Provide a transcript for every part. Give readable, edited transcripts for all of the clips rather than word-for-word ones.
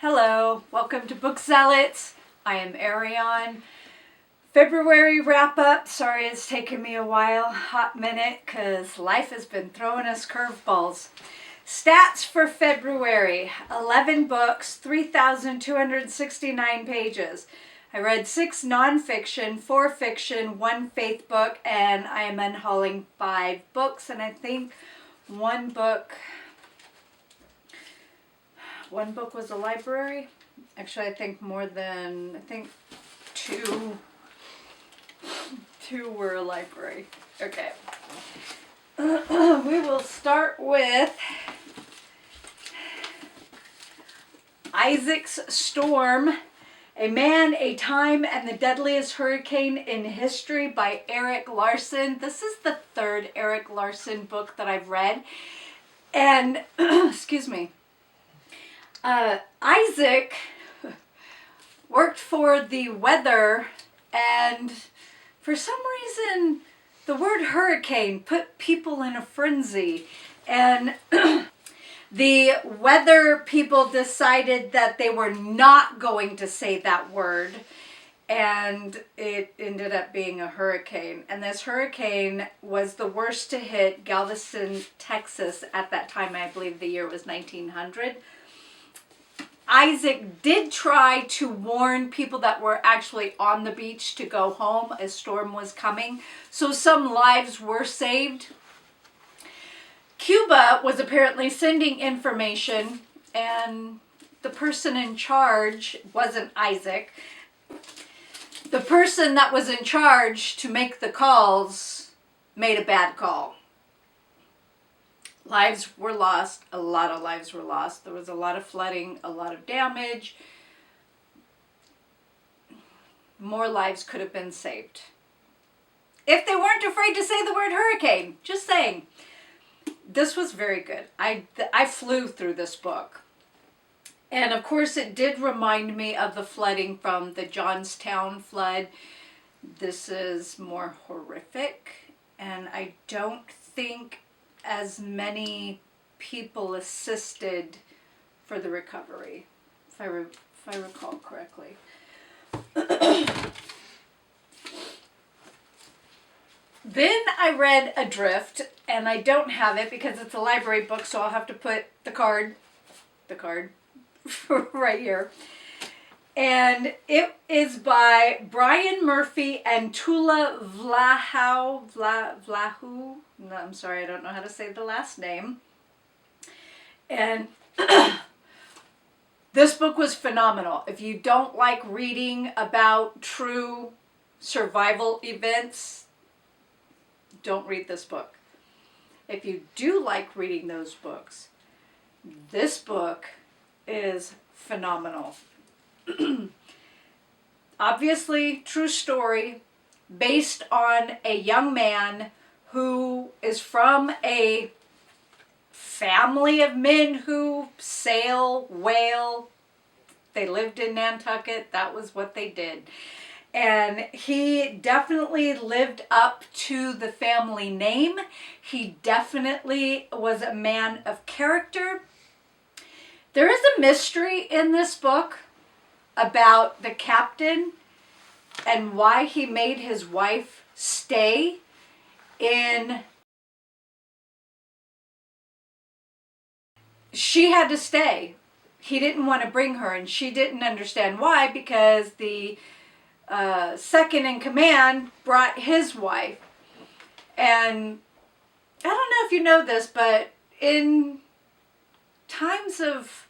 Hello, welcome to Book Zealots. I am Ariane. February wrap up. Sorry it's taken me a while, hot minute, because life has been throwing us curveballs. Stats for February: 11 books, 3,269 pages. I read 6 nonfiction, 4 fiction, 1 faith book, and I am unhauling 5 books. And I think one book was a library. Actually, I think two were a library. Okay. We will start with Isaac's Storm, A Man, a Time, and the Deadliest Hurricane in History by Erik Larson. This is the 3rd Erik Larson book that I've read. And, excuse me, Isaac worked for the weather, and for some reason the word hurricane put people in a frenzy, and the weather people decided that they were not going to say that word, and it ended up being a hurricane. And this hurricane was the worst to hit Galveston, Texas at that time. I believe the year was 1900. Isaac did try to warn people that were actually on the beach to go home. A storm was coming, so some lives were saved. Cuba was apparently sending information, and the person in charge wasn't Isaac. The person that was in charge to make the calls made a bad call. Lives were lost. A lot of lives were lost. There was a lot of flooding, a lot of damage. More lives could have been saved if they weren't afraid to say the word hurricane. Just saying. This was very good. I flew through this book. And of course it did remind me of the flooding from the Johnstown flood. This is more horrific, and I don't think as many people assisted for the recovery, if I recall correctly. Then I read Adrift, and I don't have it because it's a library book, so I'll have to put the card right here. And it is by Brian Murphy and Tula Vlahu. No, I'm sorry, I don't know how to say the last name. And this book was phenomenal. If you don't like reading about true survival events, don't read this book. If you do like reading those books, this book is phenomenal. Obviously, true story based on a young man who is from a family of men who sail, whale. They lived in Nantucket. That was what they did. And he definitely lived up to the family name. He definitely was a man of character. There is a mystery in this book about the captain and why he made his wife stay in. She had to stay. He didn't want to bring her, and she didn't understand why, because the second in command brought his wife. And I don't know if you know this, but in times of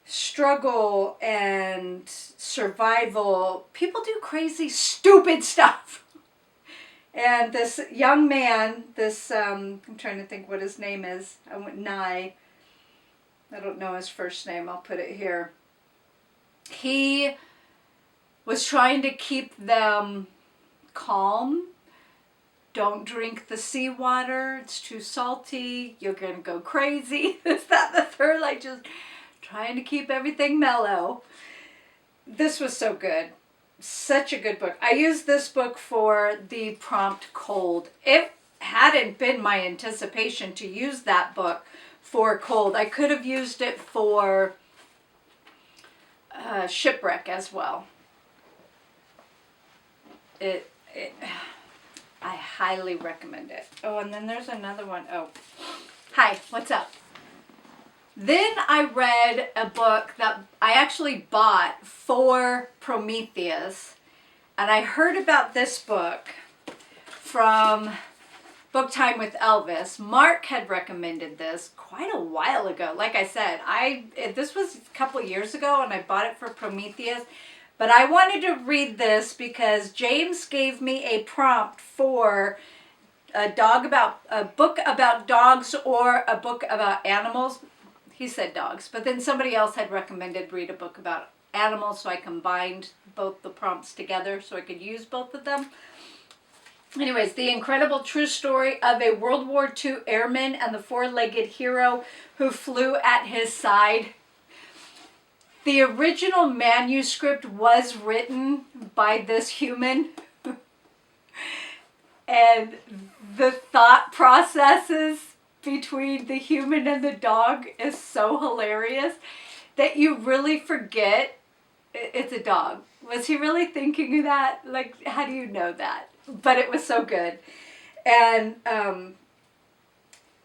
struggle and survival, people do crazy, stupid stuff. And this young man, I'm trying to think what his name is. I went Nye. I don't know his first name. I'll put it here. He was trying to keep them calm. Don't drink the seawater. It's too salty. You're going to go crazy. Is that the third? Like, just trying to keep everything mellow. This was so good. Such a good book. I used this book for the prompt cold. It hadn't been my anticipation to use that book for cold. I could have used it for Shipwreck as well. I highly recommend it. Oh, and then there's another one. Oh, hi, what's up? Then I read a book that I actually bought for Prometheus, and I heard about this book from Book Time with Elvis. Mark had recommended this quite a while ago. Like I said, this was a couple years ago, and I bought it for Prometheus. But I wanted to read this because James gave me a prompt for a book about dogs or a book about animals. He said dogs, but then somebody else had recommended read a book about animals, so I combined both the prompts together so I could use both of them. Anyways, the incredible true story of a World War II airman and the four-legged hero who flew at his side. The original manuscript was written by this human, and the thought processes between the human and the dog is so hilarious that you really forget it's a dog. Was he really thinking of that? Like, how do you know that? But it was so good. And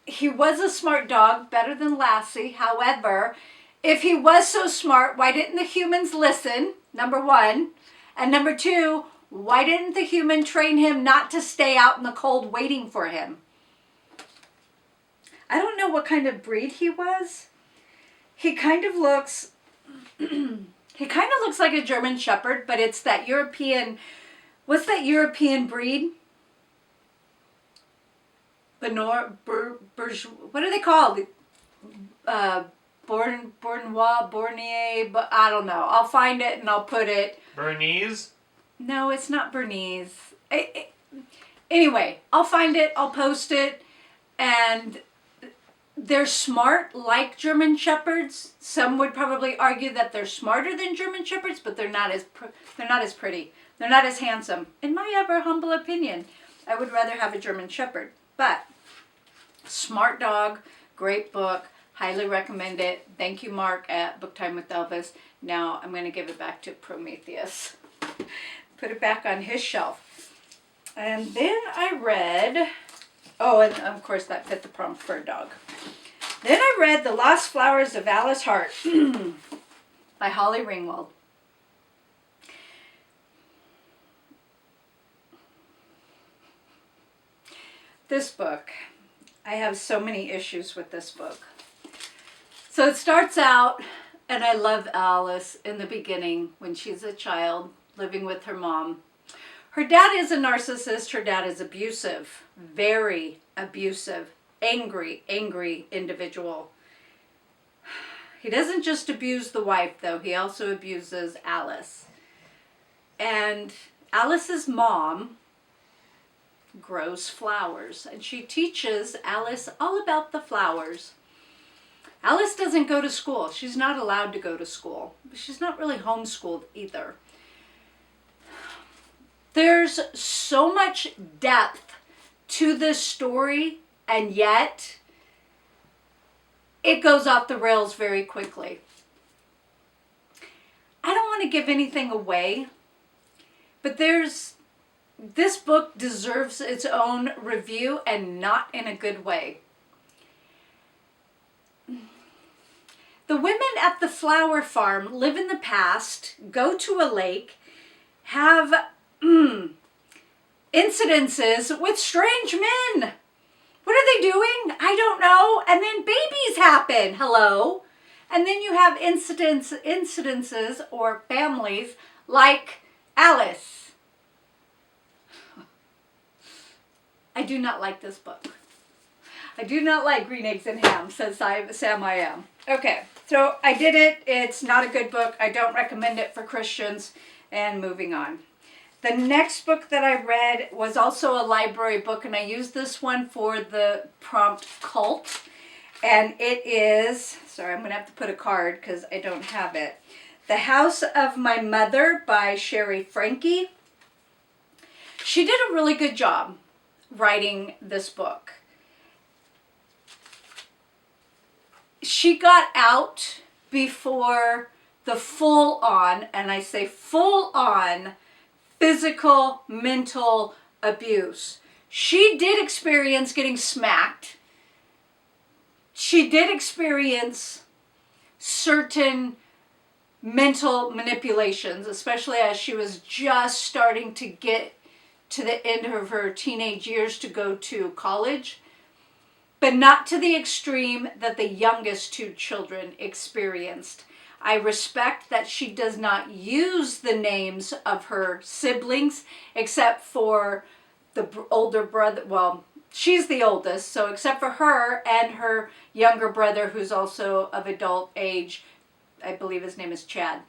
he was a smart dog, better than Lassie. However, if he was so smart, why didn't the humans listen? Number one. And number two, why didn't the human train him not to stay out in the cold waiting for him? I don't know what kind of breed he was. He kind of looks like a German Shepherd, but it's that European, what's that European breed? What are they called? Bornier, but I don't know. I'll find it and I'll put it. Bernese? No, it's not Bernese. Anyway, I'll find it, I'll post it, and they're smart like German Shepherds. Some would probably argue that they're smarter than German Shepherds, but they're not as pretty. They're not as handsome. In my ever humble opinion, I would rather have a German Shepherd. But smart dog, great book, highly recommend it. Thank you, Mark, at Book Time with Elvis. Now I'm going to give it back to Prometheus. Put it back on his shelf. And then I read, oh, and of course that fit the prompt for a dog. Then I read The Lost Flowers of Alice Hart by Holly Ringwald. This book, I have so many issues with this book. So it starts out, and I love Alice in the beginning when she's a child living with her mom. Her dad is a narcissist. Her dad is abusive, very abusive, angry individual. He doesn't just abuse the wife, though. He also abuses Alice. And Alice's mom grows flowers, and she teaches Alice all about the flowers. Alice doesn't go to school. She's not allowed to go to school. She's not really homeschooled either. There's so much depth to this story, and yet it goes off the rails very quickly. I don't want to give anything away, but this book deserves its own review, and not in a good way. The women at the flower farm live in the past, go to a lake, have incidences with strange men. What are they doing? I don't know. And then babies happen. Hello. And then you have incidences or families like Alice. I do not like this book. I do not like Green Eggs and Ham, says Sam I Am. Okay, so I did it. It's not a good book. I don't recommend it for Christians. And moving on. The next book that I read was also a library book, and I used this one for the prompt cult. And it is, sorry, I'm going to have to put a card because I don't have it. The House of My Mother by Sherry Frankie. She did a really good job writing this book. She got out before the full on, and I say full on, physical, mental abuse. She did experience getting smacked. She did experience certain mental manipulations, especially as she was just starting to get to the end of her teenage years to go to college, but not to the extreme that the youngest two children experienced. I respect that she does not use the names of her siblings, except for the older brother. Well, she's the oldest, so except for her and her younger brother, who's also of adult age, I believe his name is Chad.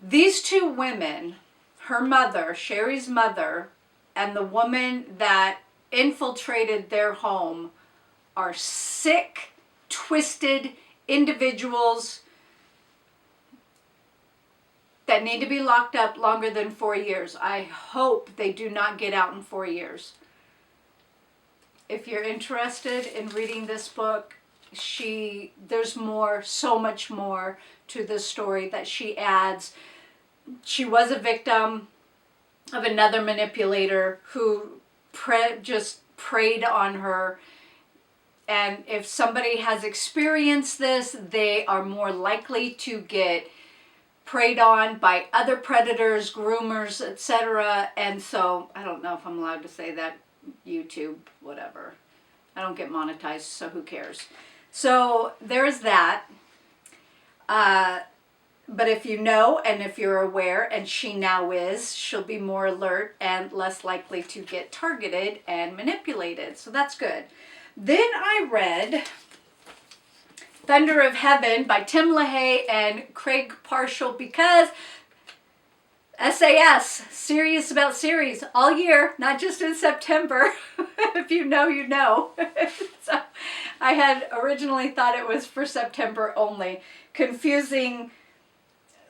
These two women, her mother, Sherry's mother, and the woman that infiltrated their home, are sick, twisted individuals that need to be locked up longer than 4 years. I hope they do not get out in 4 years. If you're interested in reading this book, there's more, so much more to this story that she adds. She was a victim of another manipulator who just preyed on her. And if somebody has experienced this, they are more likely to get preyed on by other predators, groomers, etc. And so, I don't know if I'm allowed to say that. YouTube, whatever. I don't get monetized, so who cares? So, there's that. But if you know, and if you're aware, and she now is, she'll be more alert and less likely to get targeted and manipulated. So that's good. Then I read Thunder of Heaven by Tim LaHaye and Craig Parshall, because SAS, serious about series, all year, not just in September. If you know, you know. So I had originally thought it was for September only. Confusing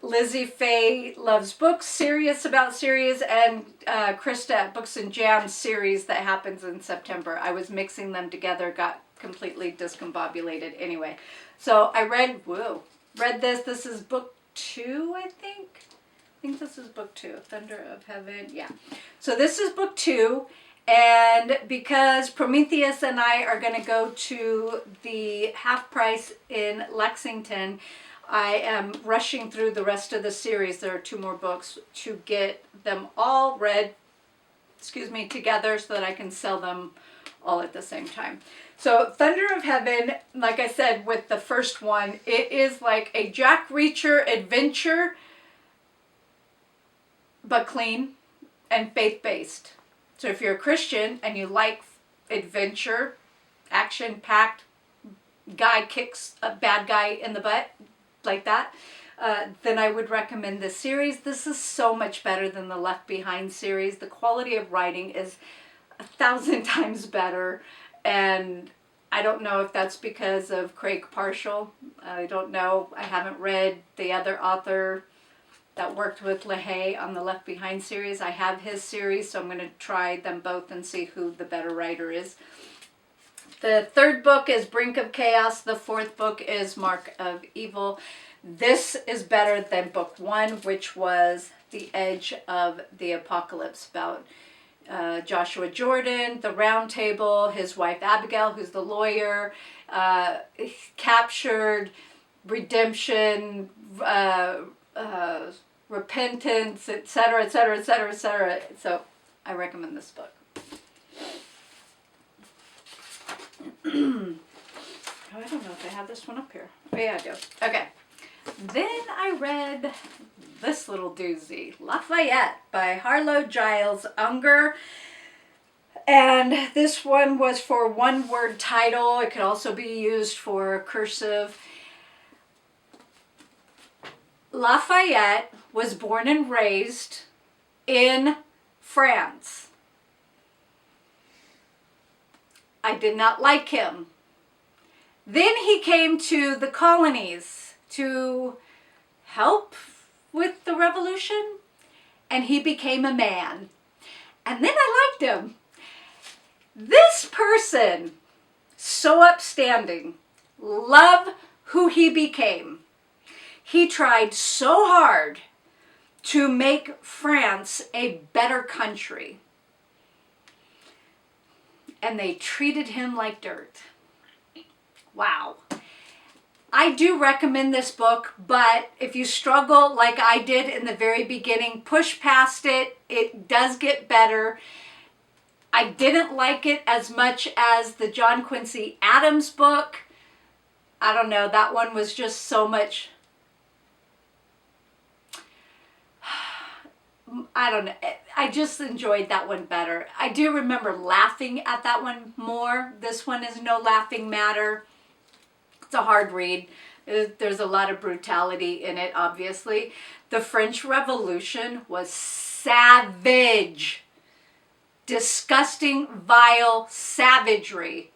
Lizzie Faye Loves Books, serious about series, and Krista at Books and Jams series that happens in September. I was mixing them together, got completely discombobulated. Anyway, so I read this. This is book 2, I think. I think this is book 2, Thunder of Heaven. Yeah. So this is book 2. And because Prometheus and I are going to go to the half price in Lexington, I am rushing through the rest of the series. There are 2 more books to get them all read, together so that I can sell them all at the same time. So Thunder of Heaven, like I said with the first one, it is like a Jack Reacher adventure, but clean and faith-based. So if you're a Christian and you like adventure, action-packed, guy kicks a bad guy in the butt, like that, then I would recommend this series. This is so much better than the Left Behind series. The quality of writing is 1,000 times better, and I don't know if that's because of Craig Parshall. I don't know. I haven't read the other author that worked with LaHaye on the Left Behind series. I have his series, so I'm going to try them both and see who the better writer is. The 3rd book is Brink of Chaos. The 4th book is Mark of Evil. This is better than book 1, which was The Edge of the Apocalypse, about Joshua Jordan, the Round Table, his wife Abigail, who's the lawyer, captured, redemption, repentance, etc., etc., etc., etc. So I recommend this book. Oh, I don't know if I have this one up here. Oh, yeah, I do. Okay. Then I read this little doozy, Lafayette by Harlow Giles Unger. And this one was for one-word title. It could also be used for cursive. Lafayette was born and raised in France. I did not like him. Then he came to the colonies to help with the revolution, and he became a man. And then I liked him. This person So upstanding. Love who he became. He tried so hard to make France a better country. And they treated him like dirt. Wow. I do recommend this book, but if you struggle like I did in the very beginning, push past it. It does get better. I didn't like it as much as the John Quincy Adams book. I don't know, that one was just so much, I don't know, I just enjoyed that one better. I do remember laughing at that one more. This one is no laughing matter. It's a hard read. There's a lot of brutality in it, obviously. The French Revolution was savage. Disgusting, vile savagery.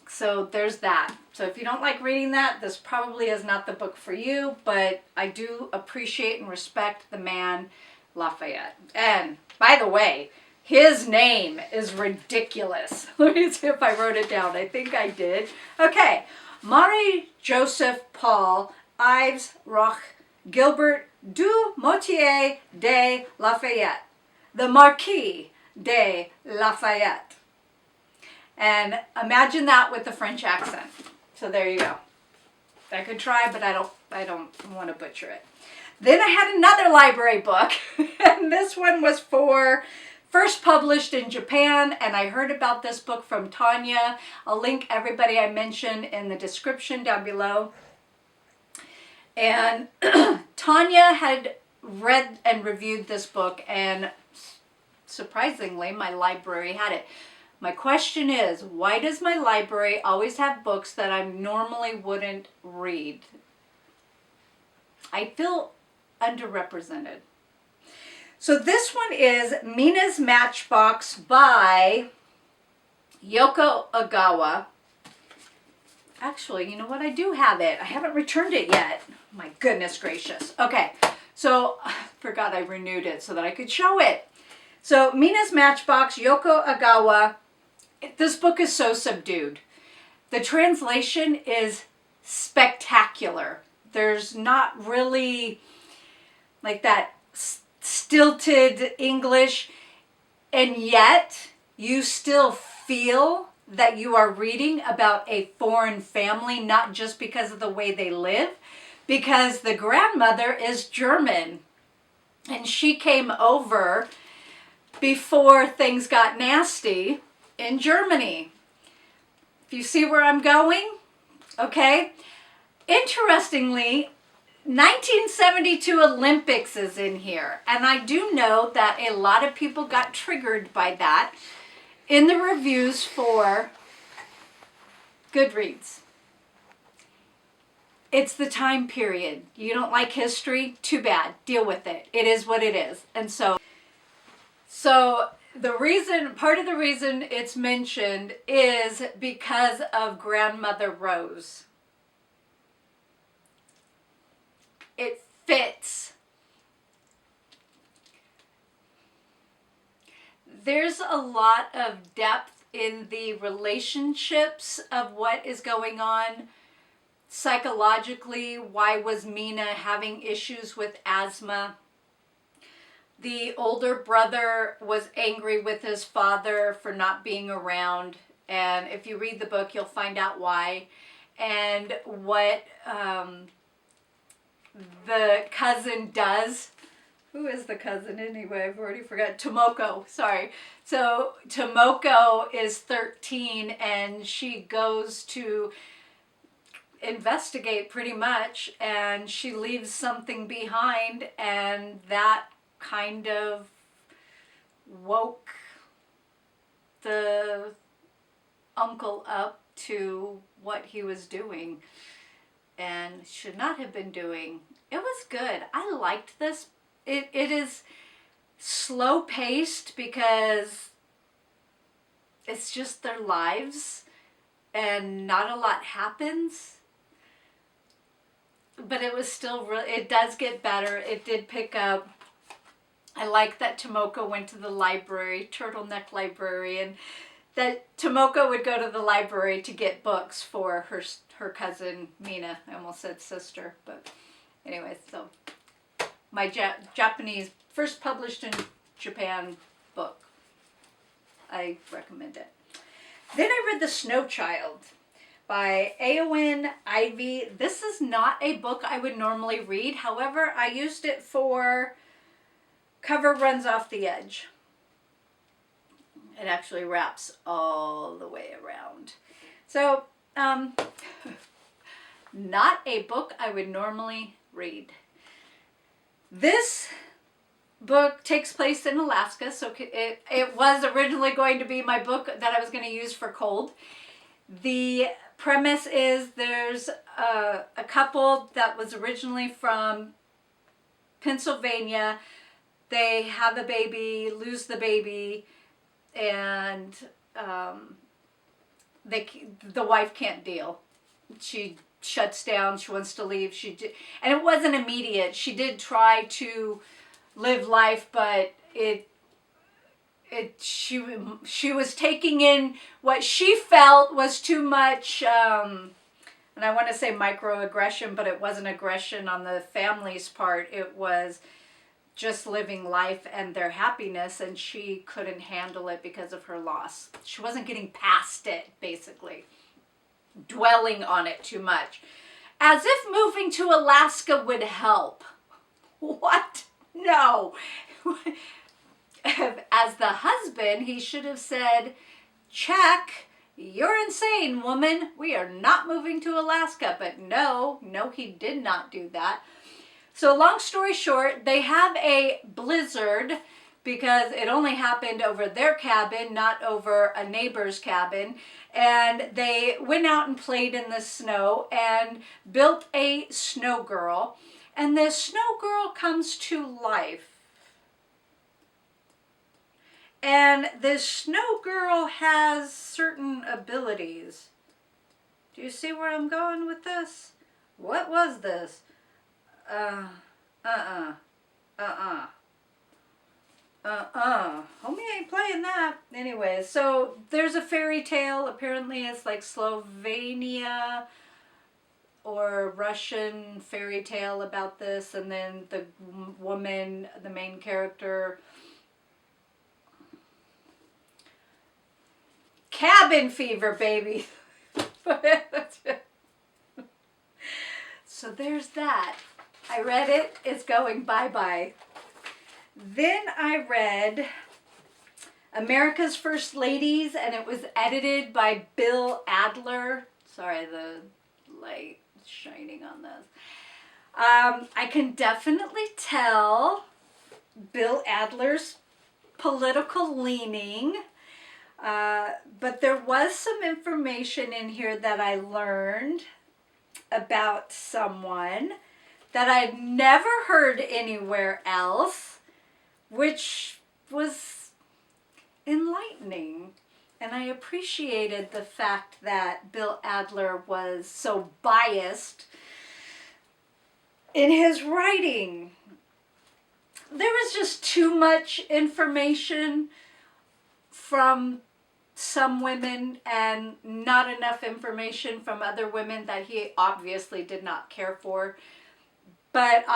So there's that. So if you don't like reading that, this probably is not the book for you, but I do appreciate and respect the man, Lafayette. And by the way, his name is ridiculous. Let me see if I wrote it down. I think I did. Okay. Marie-Joseph Paul Ives Roch Gilbert du Motier de Lafayette. The Marquis de Lafayette. And imagine that with the French accent. So there you go. I could try, but I don't want to butcher it. Then I had another library book, and this one was first published in Japan, and I heard about this book from Tanya. I'll link everybody I mentioned in the description down below. And Tanya had read and reviewed this book, and surprisingly, my library had it. My question is, why does my library always have books that I normally wouldn't read? I feel underrepresented. So this one is Mina's Matchbox by Yoko Ogawa. Actually, you know what? I do have it. I haven't returned it yet. My goodness gracious. Okay, so I forgot I renewed it so that I could show it. So Mina's Matchbox, Yoko Ogawa. This book is so subdued. The translation is spectacular. There's not really like that stilted English, and yet you still feel that you are reading about a foreign family, not just because of the way they live, because the grandmother is German, and she came over before things got nasty in Germany. If you see where I'm going, okay? Interestingly, 1972 Olympics is in here, and I do know that a lot of people got triggered by that in the reviews for Goodreads. It's the time period. You don't like history? Too bad. Deal with it. It is what it is. And so part of the reason it's mentioned is because of Grandmother Rose. It fits. There's a lot of depth in the relationships of what is going on psychologically. Why was Mina having issues with asthma? The older brother was angry with his father for not being around. And if you read the book, you'll find out why. And what the cousin does. Who is the cousin anyway? I've already forgot. Tomoko, sorry. So Tomoko is 13 and she goes to investigate pretty much, and she leaves something behind, and that kind of woke the uncle up to what he was doing and should not have been doing. It was good. I liked this. It is slow paced because it's just their lives and not a lot happens. But it was still really, it does get better. It did pick up. I like that Tomoko went to the library, turtleneck librarian. that Tomoko would go to the library to get books for her cousin Mina. I almost said sister, but anyway, so my Japanese, first published in Japan book. I recommend it. Then I read The Snow Child by Eowyn Ivy. This is not a book I would normally read. However, I used it for Cover Runs Off the Edge. It actually wraps all the way around. So, not a book I would normally read. This book takes place in Alaska, so it was originally going to be my book that I was going to use for cold. The premise is there's a couple that was originally from Pennsylvania. They have a baby, lose the baby, and the wife can't deal. She shuts down. She wants to leave. And it wasn't immediate. She did try to live life, but she was taking in what she felt was too much, and I want to say microaggression, but it wasn't aggression on the family's part. It was just living life and their happiness, and she couldn't handle it because of her loss. She wasn't getting past it, basically. Dwelling on it too much. As if moving to Alaska would help. What? No. As the husband, he should have said, check, you're insane, woman. We are not moving to Alaska. But no, he did not do that. So long story short, they have a blizzard because it only happened over their cabin, not over a neighbor's cabin. And they went out and played in the snow and built a snow girl. And this snow girl comes to life. And this snow girl has certain abilities. Do you see where I'm going with this? What was this? Homie ain't playing that. Anyway, so there's a fairy tale. Apparently it's like Slovenia or Russian fairy tale about this. And then the woman, the main character, cabin fever, baby. So there's that. I read it. It's going bye-bye. Then I read America's First Ladies, and it was edited by Bill Adler. Sorry, the light is shining on this. I can definitely tell Bill Adler's political leaning, but there was some information in here that I learned about someone that I'd never heard anywhere else, which was enlightening. And I appreciated the fact that Bill Adler was so biased in his writing. There was just too much information from some women and not enough information from other women that he obviously did not care for. But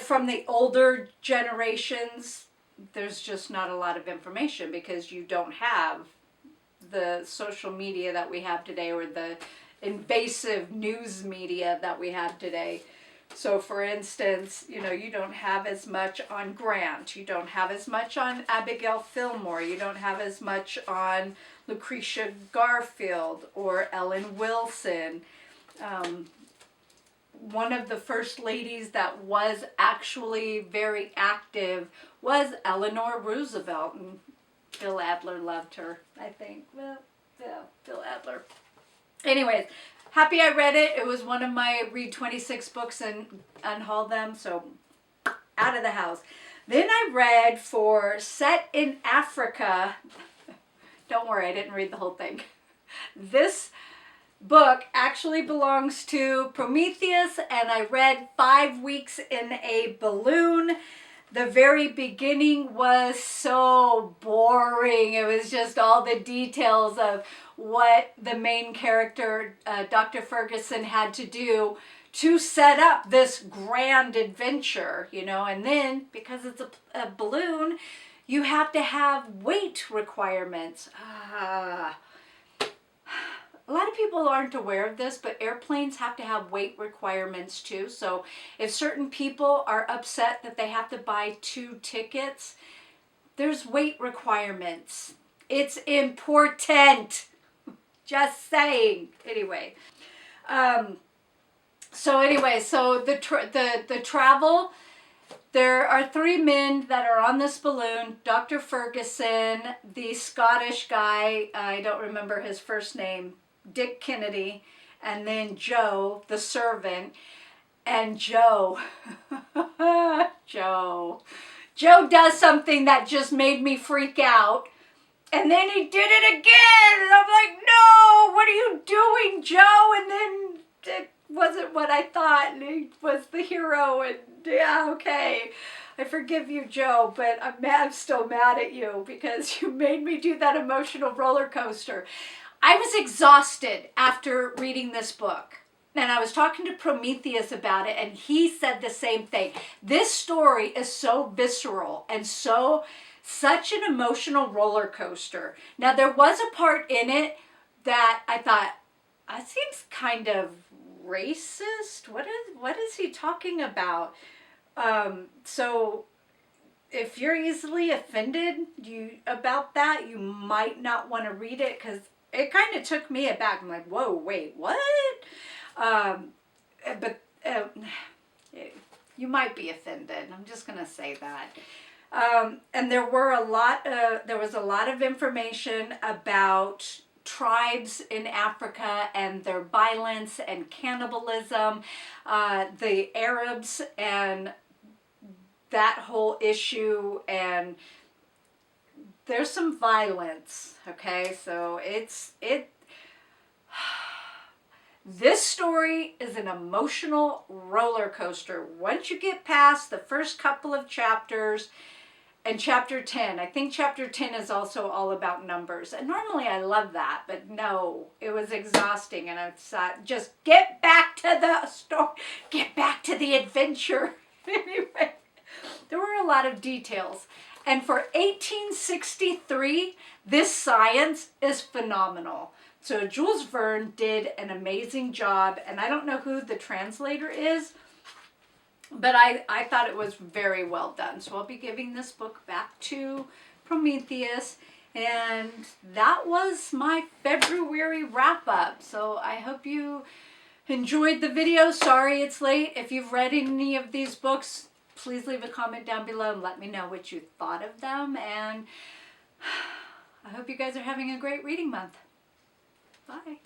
from the older generations, there's just not a lot of information because you don't have the social media that we have today or the invasive news media that we have today. So for instance, you don't have as much on Grant. You don't have as much on Abigail Fillmore. You don't have as much on Lucretia Garfield or Ellen Wilson. One of the first ladies that was actually very active was Eleanor Roosevelt, and Bill Adler loved her, I think. Well, yeah, Bill Adler. Anyways, happy I read it. It was one of my read 26 books and unhaul them, so out of the house. Then I read for Set in Africa. Don't worry, I didn't read the whole thing. This book actually belongs to Prometheus, and I read 5 Weeks in a Balloon. The very beginning was so boring. It was just all the details of what the main character, Dr. Ferguson, had to do to set up this grand adventure, you know. And then, because it's a balloon, you have to have weight requirements. A lot of people aren't aware of this, but airplanes have to have weight requirements too. So if certain people are upset that they have to buy 2 tickets, there's weight requirements. It's important. Just saying. Anyway. So the travel, there are 3 men that are on this balloon. Dr. Ferguson, the Scottish guy, I don't remember his first name, Dick Kennedy, and then Joe, the servant. And Joe, Joe does something that just made me freak out. And then he did it again. And I'm like, no, what are you doing, Joe? And then it wasn't what I thought. And he was the hero. And yeah, okay. I forgive you, Joe, but I'm still mad at you because you made me do that emotional roller coaster. I was exhausted after reading this book. And I was talking to Prometheus about it, and he said the same thing. This story is so visceral and such an emotional roller coaster. Now, there was a part in it that I thought, that seems kind of racist. What is he talking about? So if you're easily offended about that, you might not want to read it, because it kind of took me aback. I'm like, whoa, wait, what? But you might be offended. I'm just going to say that. And there was a lot of information about tribes in Africa and their violence and cannibalism, the Arabs and that whole issue, and there's some violence, okay? So this story is an emotional roller coaster. Once you get past the first couple of chapters, and chapter 10, I think chapter 10 is also all about numbers. And normally I love that, but no, it was exhausting. And I thought, just get back to the story, get back to the adventure. Anyway, there were a lot of details. And for 1863, this science is phenomenal. So Jules Verne did an amazing job, and I don't know who the translator is, but I thought it was very well done. So I'll be giving this book back to Prometheus, and that was my February wrap-up. So I hope you enjoyed the video. Sorry it's late. If you've read any of these books, please leave a comment down below and let me know what you thought of them. And I hope you guys are having a great reading month. Bye.